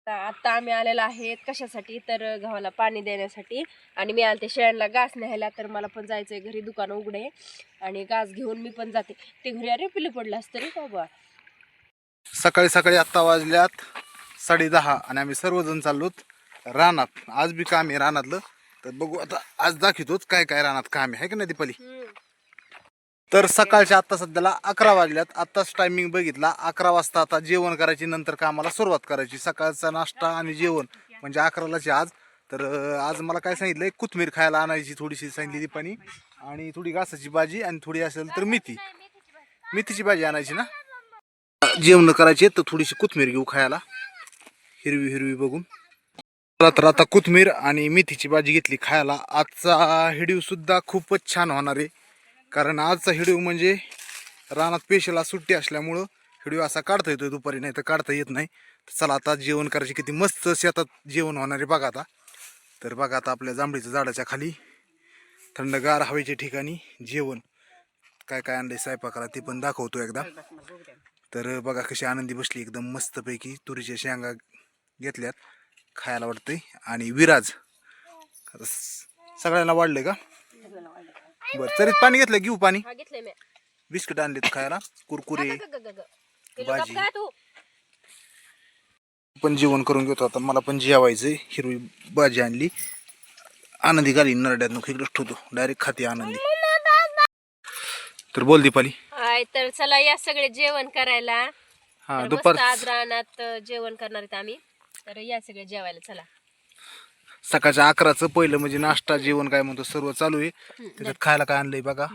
आता आम्ही आलेलो आहेत कशासाठी तर गव्हाला पाणी देण्यासाठी आणि मी आलते शेळ्यांना घास न्यायला तर मला पण जायचंय घरी दुकान उघडे आणि घास घेऊन मी पण जाते ते घरी अरे पिल्लू पडलं असतं रे बाबा. सकाळी सकाळी आत्ता वाजल्यात 10:30 आणि आम्ही सर्वजण चाललोत रानात. आज बी काम आहे रानातलं, तर बघू आता आज दाखवतोच काय काय रानात काम आहे का नाही दीपाली. तर सकाळच्या आत्ता सध्याला 11 वाजल्यात. आत्ताच टायमिंग बघितला 11 वाजता. आता जेवण करायची, नंतर कामाला सुरुवात करायची. सकाळचा नाश्ता आणि जेवण म्हणजे 11लाच आज. तर आज मला काय सांगितलंय, कोथिंबीर खायला आणायची थोडीशी सांगितली दीपानी, आणि थोडी घासाची भाजी आणि थोडी असेल तर मेथीची भाजी आणायची ना. जेवण करायचे तर थोडीशी कोथिंबीर घेऊ खायला, हिरवी हिरवी बघून. तर आता कोथिंबीर आणि मेथीची भाजी घेतली खायला. आजचा व्हिडिओ सुद्धा खूपच छान होणार आहे, कारण आजचा व्हिडिओ म्हणजे रानात पेशला सुट्टी असल्यामुळं व्हिडिओ असा काढता येतोय दुपारी, नाही तर काढता येत नाही. तर चला आता जेवण करायचे. किती मस्त शेतात जेवण होणार आहे बघा आता. तर बघा आता आपल्या जांभळीच्या झाडाच्या खाली थंडगार हवेच्या ठिकाणी जेवण काय काय आणलंय स्वयंपाकाला ते पण दाखवतो एकदा. तर बघा कशी आनंदी बसली एकदम मस्तपैकी. तुरीच्या शेंगा घेतल्यात खायला वाटतंय. आणि विराज सगळ्यांना वाढलंय का बरं. चरीत पाणी घेतलं, घेऊ पाणी. बिस्किट आणलेत खायला, कुरकुरे, भाजी. पण जेवण करून घेतो आता. मला पण जेवायचंय. हिरवी भाजी आणली, आनंदी घाली नरड्यात इकडे ठेवतो, डायरेक्ट खाते आनंदी. तर बोल दीपाली. हाय तर चला या सगळे जेवण करायला. हा, दुपार आज रानात जेवण करणार आहेत आम्ही, तर या सगळे जेवायला चला. सकाळच्या 11चं पहिलं म्हणजे नाश्ता जेवण काय म्हणतो सर्व चालू आहे. त्याच्यात खायला काय आणलंय बघा.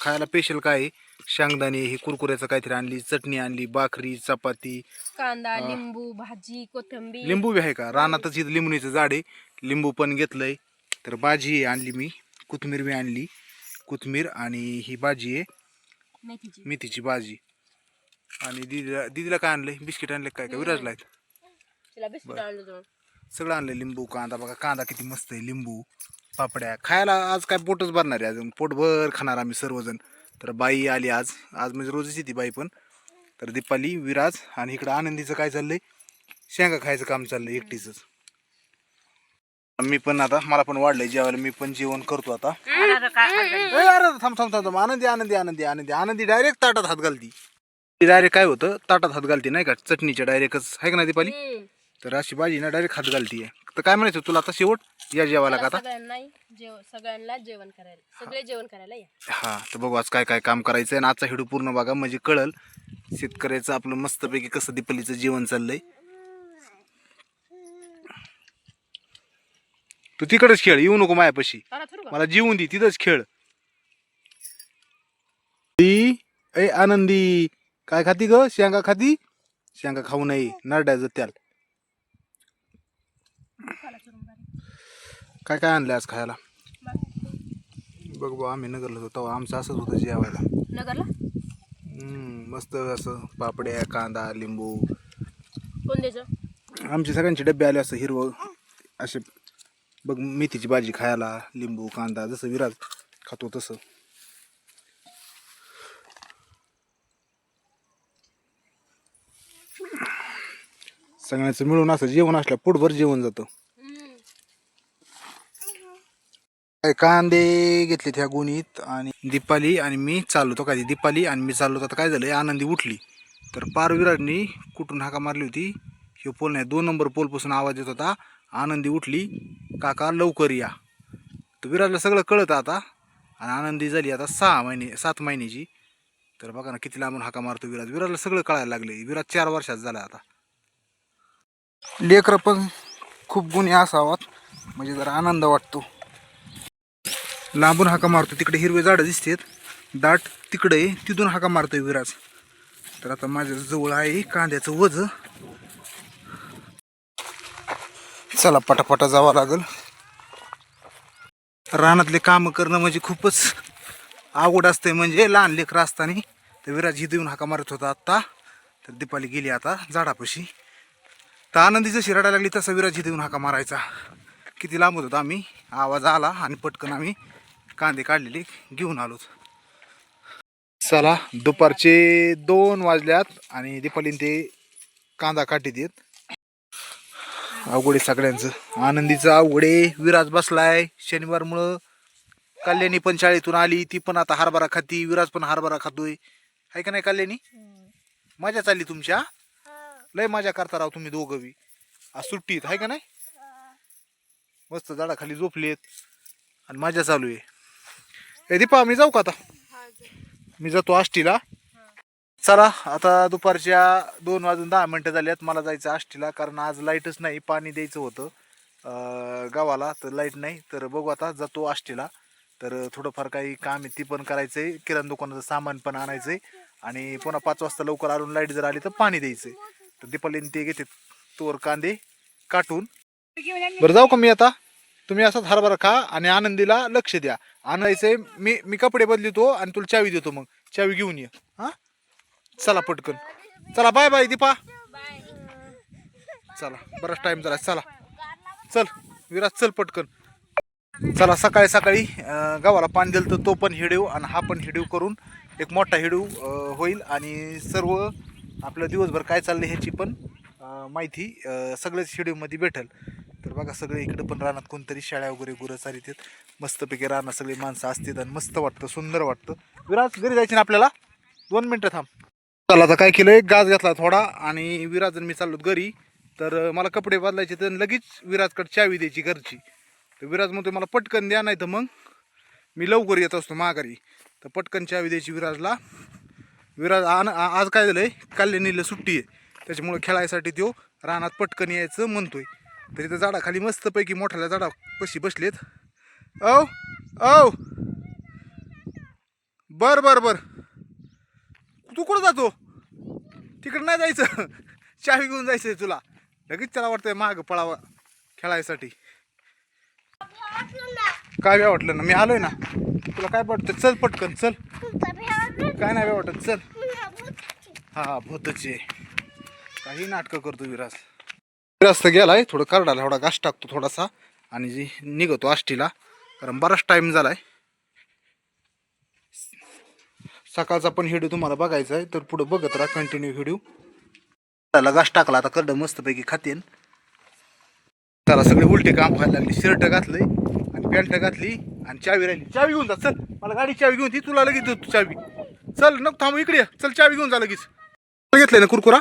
खायला स्पेशल काय आहे, शेंगदाणे, हे कुरकुऱ्याचं काहीतरी आणली, चटणी आणली, भाकरी, चपाती, कांदा, लिंबू, भाजी, कोथिंबीर. लिंबू बी आहे का रानातच, इथं लिंबणीचं झाड आहे, लिंबू पण घेतलंय. तर भाजी आणली मी, कोथिंबीर बी आणली, कोथिंबीर आणि ही भाजी आहे मेथीची भाजी. आणि दीदीला काय आणलंय, बिस्किट आणले काय काय विराजला आहेत. सगळं आणलंय, लिंबू, कांदा. बघा कांदा किती मस्त आहे, लिंबू, पापड्या. खायला आज काय पोटच भरणार आहे, अजून पोटभर खाणार आम्ही सर्वजण. तर बाई आली आज म्हणजे रोजच येते बाई पण. तर दीपाली, विराज आणि इकडं आनंदीचं काय चाललंय, शेंगा खायचं काम चाललंय एकटीच. मी पण आता, मला पण वाढलंय जेवायला, मी पण जेवण करतो आता. अरे थांब थांब थांब. आनंदी आनंदी आनंदी आनंदी आनंदी डायरेक्ट ताटात हात घालती. डायरेक्ट काय होतं, ताटात हात घालते नाही का, चटणीच्या डायरेक्टच आहे का नाही दीपाली. तर अशी भाजी ना डायरेक्ट हात घालतीये. तर काय म्हणायचं तुला आता शेवट, या जेवायला का आता सगळ्यांना जेवण करायला, सगळे जेवण करायला या. हा, तर बघू आज काय काय काम करायचं आणि आजचा व्हिडिओ पूर्ण बघा, म्हणजे कळल शेतकऱ्याचं आपलं मस्तपैकी कसं दीपालीचं जेवण चाललंय. तू तिकडेच खेळ, येऊ नको मायापाशी, मला जेवून दे, तिथंच खेळ. ए आनंदी, काय खाती ग, शेंगा खाती. शेंगा खाऊ नये, नरड्याचं त्याल. काय काय आणलं आज खायला बघ बा. आम्ही नगरला होतो, आमचं असंच होतं जेवायला नगरला. मस्त असं पापड्या, कांदा, लिंबू. कोण द्यायचं, आमचे सगळ्यांचे डबे आले असं हिरवं असे बघ. मेथीची भाजी खायला, लिंबू, कांदा, जसं विराज खातो तसं. सगळ्यांचं मिळून असं जेवण असलं पोटभर जेवण जातं. कांदे घेतले त्या गोणीत, आणि दीपाली आणि मी चाललो तो. काय दीपाली आणि मी चाललो. आता काय झालंय, आनंदी उठली तर पार विराजनी कुठून हाका मारली होती. हे पोल नाही, 2 नंबर पोलपासून आवाज येत होता. आनंदी उठली, काका लवकर या. तर विराजला सगळं कळतं आता. आणि आनंदी झाली आता 7 महिन्याची. तर बघा ना किती लांबून हाका मारतो विराज. विराजला सगळं कळायला लागले. विराज 4 वर्षाचा झाला आता. लेकरं पण खूप गुणी असावात म्हणजे जरा आनंद वाटतो. लांबून हाका मारतो, तिकडे हिरवे झाडं दिसतात दाट, तिकडे तिथून हाका मारतोय विराज. तर आता माझ्या जवळ आहे कांद्याचं वज. चला पटापटा जावं लागल. रानातले काम करणं म्हणजे खूपच अवघड असते, म्हणजे लहान लेकरं असताना. तर विराज ही देऊन हाका मारत होता आत्ता. तर दीपाली गेली आता झाडापाशी. तर आनंदी जशी रडायला लागली तसा विराज ही देऊन हाका मारायचा. किती लांब होतो आम्ही, आवाज आला आणि पटकन आम्ही कांदे काढलेले घेऊन आलो. चला दुपारचे 2 वाजल्यात आणि दीपालीन ते कांदा काटीत येत. अवघड आहे सगळ्यांचं. आनंदीचं अवघड आहे. विराज बसलाय शनिवारमुळं. कल्याणी पण शाळेतून आली, ती पण आता हरभरा खाती. विराज पण हरभरा खातोय. आहे का नाही कल्याणी? मजा चालली तुमच्या. लय मजा करता राव तुम्ही दोघं बी. आज सुट्टीत आहे का नाही? मस्त झाडाखाली झोपलेत आणि मजा चालू आहे. ए दीपा, मी जाऊ का आता? मी जातो आष्टीला. चला आता दुपारच्या 2:10 झाल्यात. मला जायचं आष्टीला, कारण आज लाईटच नाही. पाणी द्यायचं होतं गावाला, तर लाईट नाही. तर बघू आता, जातो आष्टीला. तर थोडंफार काही काम आहे ती पण करायचं आहे. किराणा दुकानाचं सामान पण आणायचं आहे. आणि पुन्हा 5 वाजता लवकर आलो, लाईट जर आली तर पाणी द्यायचं आहे. तर दीपालीने ते घेते तोर कांदे काटून. बरं जाऊ का मी आता? तुम्ही असंच हरभरा खा आणि आनंदीला लक्ष द्या. आणायचंय. मी कपडे बदलितो आणि तुला चावी देतो. मग चावी घेऊन ये. हा, चला पटकन. चला, बाय बाय दीपा. चला, बराच टाइम झाला. चला चल विराज, चल पटकन. चला, सकाळी सकाळी गावाला पाणी दिलं तर तो पण हिडीव आणि हा पण हिडीव करून एक मोठा हिडीव होईल. आणि सर्व आपलं दिवसभर काय चाललं ह्याची पण माहिती सगळ्याच हिडीवमध्ये भेटेल. तर बघा, सगळे इकडं पण रानात कोणतरी शाळा वगैरे गुरं चारित आहेत. मस्तपैकी रानात सगळी माणसं असतात आणि मस्त वाटतं, सुंदर वाटतं. विराज, घरी जायचं ना आपल्याला? 2 मिनटं थांब. चला, आता काय केलंय, गाज घेतला थोडा आणि विराज आणि मी चाललो घरी. तर मला कपडे बदलायचे, तर लगेच विराजकडे चावी द्यायची घरची. तर विराज म्हणतो मला पटकन द्या, नाही तर मग मी लवकर येत असतो माघारी. तर पटकन चावी द्यायची विराजला. विराज आज काय झालंय, कल्याणीला सुट्टी आहे, त्याच्यामुळे खेळायसाठी तो रानात पटकन यायचं म्हणतोय. तर इथं झाडाखाली मस्तपैकी मोठ्या झाडापाशी बसलेत. औ औ, बर बर बर. तू कुठं जातो? तिकडं नाही जायचं. चावी घेऊन जायचंय तुला. लगेच त्याला वाटतंय माग पळावा खेळायसाठी. काय बी वाटलं ना, मी आलोय ना. तुला काय वाटतं? चल पटकन चल. काय नाही वाटत, चल. हा, भूतचे काही नाटकं करतो विराज. विराज तर गेलाय, थोडं करडाला थोडा घास टाकतो थोडासा आणि जी निघतो आष्टीला, कारण बराच टाइम झालाय. सकाळचा पण व्हिडिओ तुम्हाला बघायचा आहे, तर पुढे बघत राहा कंटिन्यू व्हिडिओ. त्याला घास टाकला, आता करडं मस्तपैकी खातेन. त्याला सगळे उलटे काम व्हायला लागले. शर्ट घातलंय आणि पॅन्ट घातली आणि चावी राहिली. चावी घेऊन जा, चल. मला गाडी चावी घेऊन ती, तुला लगेच देतो चावी. चल, नको थांबू, इकडे ये. चल, चावी घेऊन जा लगेच. घेतलंय ना कुरकुरा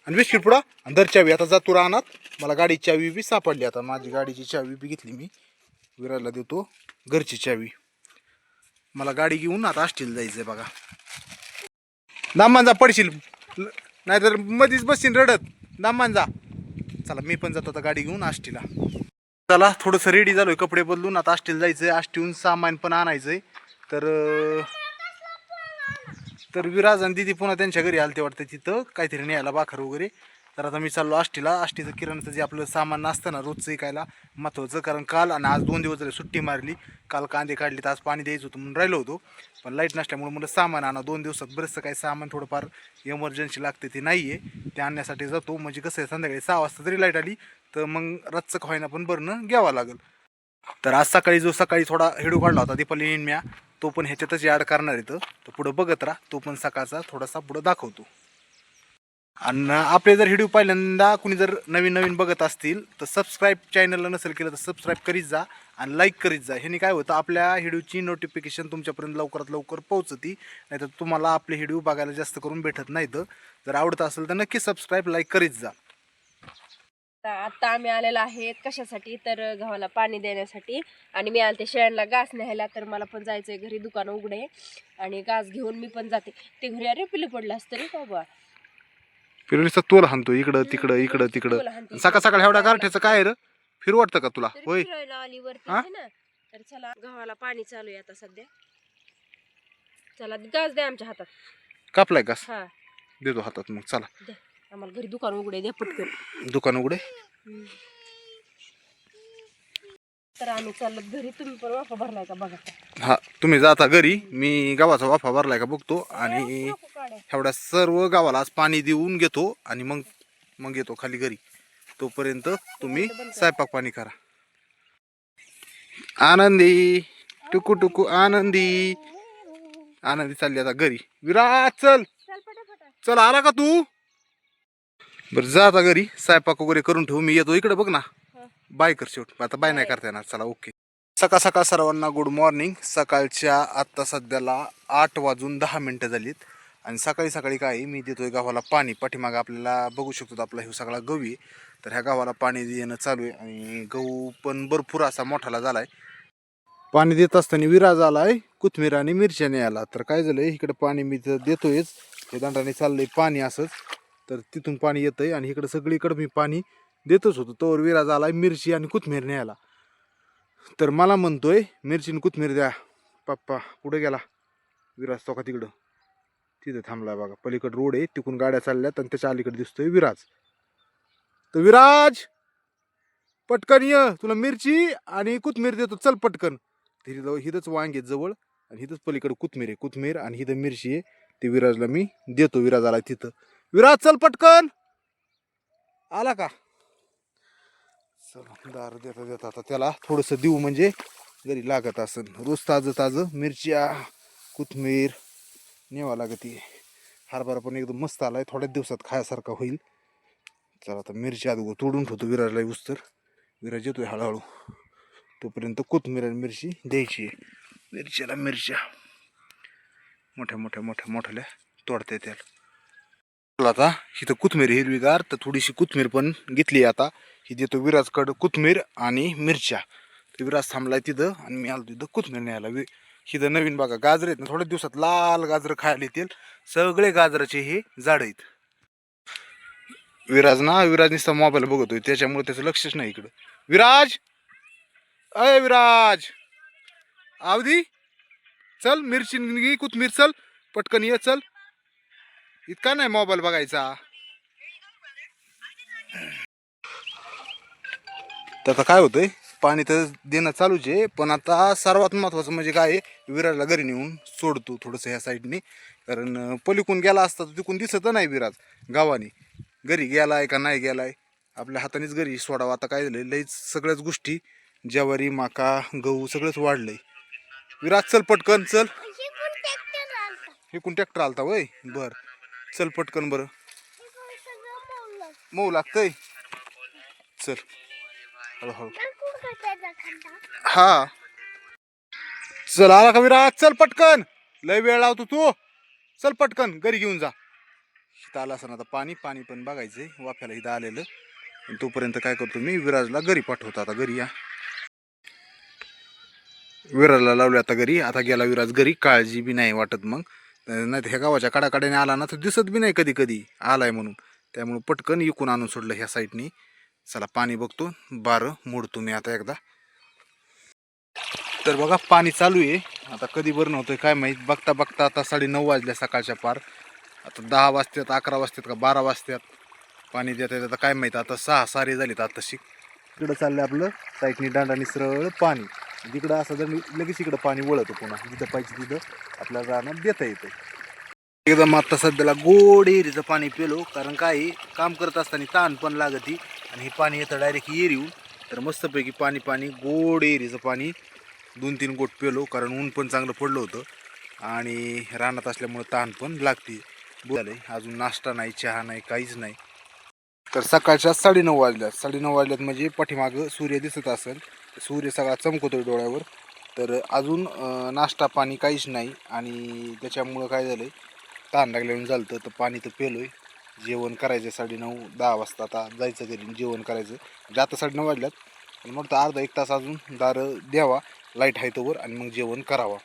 आणि बिस्किट पुडा आणि दर चावी. आता जातो रानात. मला गाडीची चावी बी सापडली. आता माझी गाडीची चावी बी घेतली मी. विराला देतो घरची चावी. मला गाडी घेऊन आता आष्टीला जायचंय बघा. दामान जा, पडशील नाहीतर मधीच बसशील रडत. दामान जा. चला, मी पण जातो आता गाडी घेऊन आष्टीला. चला, थोडंसं रेडी झालोय, कपडे बदलून आता आष्टीला जायचंय. आष्टीहून सामान पण आणायचंय. तर विराज आणि दिदी पुन्हा त्यांच्या घरी आलते वाटतं, तिथं काहीतरी न्यायला भाकर वगैरे. तर आता मी चाललो आष्टीला. आष्टीचं किराणाचं जे आपलं सामान असतं ना रोजचं ऐकायला महत्त्वाचं, कारण काल आणि आज 2 दिवस झाले सुट्टी मारली. काल कांदे काढले, तर आज पाणी द्यायचं होतं म्हणून राहिलो होतो, पण लाईट नसल्यामुळे मला सामान आणा. 2 दिवसात बरंचसं काही सामान थोडंफार इमर्जन्सी लागते, ते नाही आहे, ते आणण्यासाठी जातो. म्हणजे कसं आहे, संध्याकाळी 6 वाजता जरी लाईट आली तर मग रातचं खायना पण भरणं घ्यावं लागेल. तर आज सकाळी थोडा हिडू काढला होता दीपाली म्या, तो पण ह्याच्यातच ॲड करणार आहे. तर पुढं बघत राहा, तो पण सकाळचा थोडासा पुढं दाखवतो. आणि आपले जर व्हिडिओ पहिल्यांदा कुणी जर नवीन बघत असतील तर सबस्क्राईब, चॅनलला नसेल केलं तर सबस्क्राईब करीत जा आणि लाईक करीत जा. ह्याने काय होतं, आपल्या व्हिडिओची नोटिफिकेशन तुमच्यापर्यंत लवकरात लवकर पोहोचती. नाहीतर तुम्हाला आपले व्हिडिओ बघायला जास्त करून भेटत नाहीत. जर आवडत असेल तर नक्की सबस्क्राईब, लाईक करीत जा. आता आम्ही आलेलो आहेत कशासाठी, तर गव्हाला पाणी देण्यासाठी. आणि मी आलते शेळ्यांना घास न्यायला, तर मला पण जायचंय घरी, दुकान उघडे आणि घास घेऊन मी पण जाते. ते घरी अरे पिल्लू पडलं असतं रे बाबा. फिरवलीचा तोल हाणतो इकडं तिकडं. सकाळ एवढ्या गारठ्याचं काय रे, फिरू वाटतं का तुला? होय, आली वरती आहे ना. तर चला, गव्हाला पाणी चालू आहे आता सध्या. चला, घास द्या आमच्या हातात. कापलाय घास? हा, देतो हातात. मग चला, द्या आम्हाला घरी, दुकान उघडे, द्या पटकन. दुकान उघडे. तर आम्ही चाललो घरी. तुम्ही पण वाफा भरलाय का बघा. हा, तुम्ही जाता घरी, मी गावाचा वाफा भरलाय का बघतो आणि एवढ्या सर्व गावाला आज पाणी देऊन घेतो आणि मग येतो खाली घरी. तोपर्यंत तुम्ही स्वयंपाक पाणी करा. आनंदी टुकू टुकू आनंदी चालली आता घरी. विराज चल, चल, आला का तू? बरं जा आता घरी स्वयंपाक वगैरे करून ठेवू. मी येतो इकडे बघ ना. हं. बाय कर शेवट. आता बाय नाही बाय. करता येणार. चला ओके. सकाळ सकाळ सर्वांना गुड मॉर्निंग. सकाळच्या आत्ता सध्याला 8:10 झालीत आणि सकाळी सकाळी काय मी देतोय गावाला पाणी. पाठीमागं आपल्याला बघू शकतो आपला हे सगळा गहू आहे. तर ह्या गावाला पाणी देणं चालू आहे आणि गहू पण भरपूर असा मोठाला झालाय. पाणी देत असताना विरा झालाय कोथिंबीर आणि मिरच्याने आला. तर काय झालंय इकडे पाणी मी तर देतोयच. हे दंडाने चाललंय पाणी असंच. तर तिथून पाणी येतंय आणि इकडे सगळीकडे मी पाणी देतच होतो. तोवर विरा झालाय मिरची आणि कोथिंबीर न्यायला. तर मला म्हणतोय मिरची आणि कोथिंबीर द्या. पप्पा कुठे गेला विराज? तो का तिकडं तिथे थांबलाय बघा. पलीकडे रोड आहे तिकडून गाड्या चालल्यात आणि त्याच्या अलीकडे दिसतोय विराज. तर विराज पटकन ये, तुला मिरची आणि कोथिंबीर देतो, चल पटकन. हिथंच वांगे आहेत जवळ आणि हिथंच पलीकडे कोथिंबीर आहे. कोथिंबीर आणि हिथं मिरची आहे. ते विराजला मी देतो. विराज आला तिथं. विराज चल पटकन. आला का? चला दार देता देता आता त्याला थोडंसं देऊ म्हणजे घरी लागत असेल. रोज ताजं ताजं मिरच्या कोथिंबीर नेवा लागते. हरभरा पण एकदम मस्त आलाय. थोड्याच दिवसात खायासारखा होईल. चला आता मिरची अगोदर तोडून ठेवतो विराजला उस्तर. विराज येतोय हळूहळू. तोपर्यंत कोथिंबीर आणि मिरची द्यायची आहे. मिरच्याला मिरच्या मोठ्या मोठ्या मोठ्या मोठ्याल्या तोडता येतील. आता इथं कोथिंबीर हिरवीगार तर थोडीशी कोथिंबीर पण घेतली. आता ही देतो विराजकडं कोथिंबीर आणि मिरच्या. तर विराज थांबलाय तिथं आणि मी आलो तिथं कोथिंबीर न्यायला. इथं नवीन बघा गाजर आहेत ना, थोड्या दिवसात लाल गाजर खायला येतील. सगळे गाजराचे हे झाड आहेत. विराज नुसता मोबाईल बघतोय त्याच्यामुळे त्याचं लक्षच नाही इकडं. विराज अय विराज आवदी चल मिरची घे कोथिंबीर चल पटकन ये चल. इतका नाही मोबाईल बघायचा. तर आता काय होतंय पाणी तर देणं चालूच आहे. पण आता सर्वात महत्वाचं म्हणजे काय विराजला घरी नेऊन सोडतो थोडंसं ह्या साईडने. कारण पलीकडून गेला असता तर तिकडून दिसत नाही विराज गावाने घरी गेलाय का नाही गेलाय. आपल्या हातानेच घरी सोडावं. आता काय झालंय लईच सगळ्याच गोष्टी ज्वारी माका गहू सगळंच वाढलंय. विराज चल पटकन चल. हे कोण ट्रॅक्टर आलता वय बर चल पटकन. बरं मऊ लागतंय चल हळूहळू. हा चल आला का विराज? चल पटकन. लय वेळ लावतो तू. चल पटकन घरी घेऊन जा. इथं आला असं आता पाणी पाणी पण बघायचंय वाफ्याला इथं आलेलं. तोपर्यंत काय करतो मी विराजला घरी पाठवतो. आता घरी या विराजला लावले आता घरी. आता गेला विराज घरी. काळजी बी नाही वाटत मग. नाही ह्या गावाच्या कडाकड्याने आला ना तर दिसत बी नाही कधी कधी आलाय म्हणून. त्यामुळे पटकन इकून आणून सोडलं ह्या साईडनी. चला पाणी बघतो. बारं मोडतो मी आता एकदा. तर बघा पाणी चालू आहे. आता कधी बरं नव्हतं काय माहीत. बघता बघता आता 9:30 वाजल्या सकाळच्या पार. आता 10 वाजतात 11 वाजतात का 12 वाजतात पाणी देत येत. आता काय माहीत. आता 6 सारे झालीत आता शिक. इकडं चाललंय आपलं साईडनी दांडानी सरळ पाणी. जिकडं असं जर लगेच इकडं पाणी वळतं पुन्हा जिथं पाहिजे तिथं आपल्याला रानात देता येतं. एकदम आता सध्याला गोड एरीचं पाणी पिलो. कारण काय काम करत असताना ताण पण लागती आणि हे पाणी येतं डायरेक्ट एरीहून. तर मस्तपैकी पाणी पाणी गोड एरीचं पाणी 2-3 गोट पिलो. कारण ऊन पण चांगलं पडलं होतं आणि रानात असल्यामुळे ताण पण लागते. झालंय अजून नाश्ता नाही चहा नाही काहीच नाही. तर सकाळच्या 9:30 वाजल्यात. 9:30 वाजल्यात म्हणजे पाठीमागं सूर्य दिसत असेल. सूर्य सगळा चमकतोय डोळ्यावर. तर अजून नाश्ता पाणी काहीच नाही आणि त्याच्यामुळं काय झालंय ताण लागल्याने झालं. तर पाणी तर पेलोय. जेवण करायचं 9:30-10 वाजता. आता जायचं घरी जेवण करायचं. म्हणजे आता 9:30 वाजल्यात पण मग तर अर्धा 1 तास अजून दार द्यावा लाईट आहे तोवर आणि मग जेवण करावा.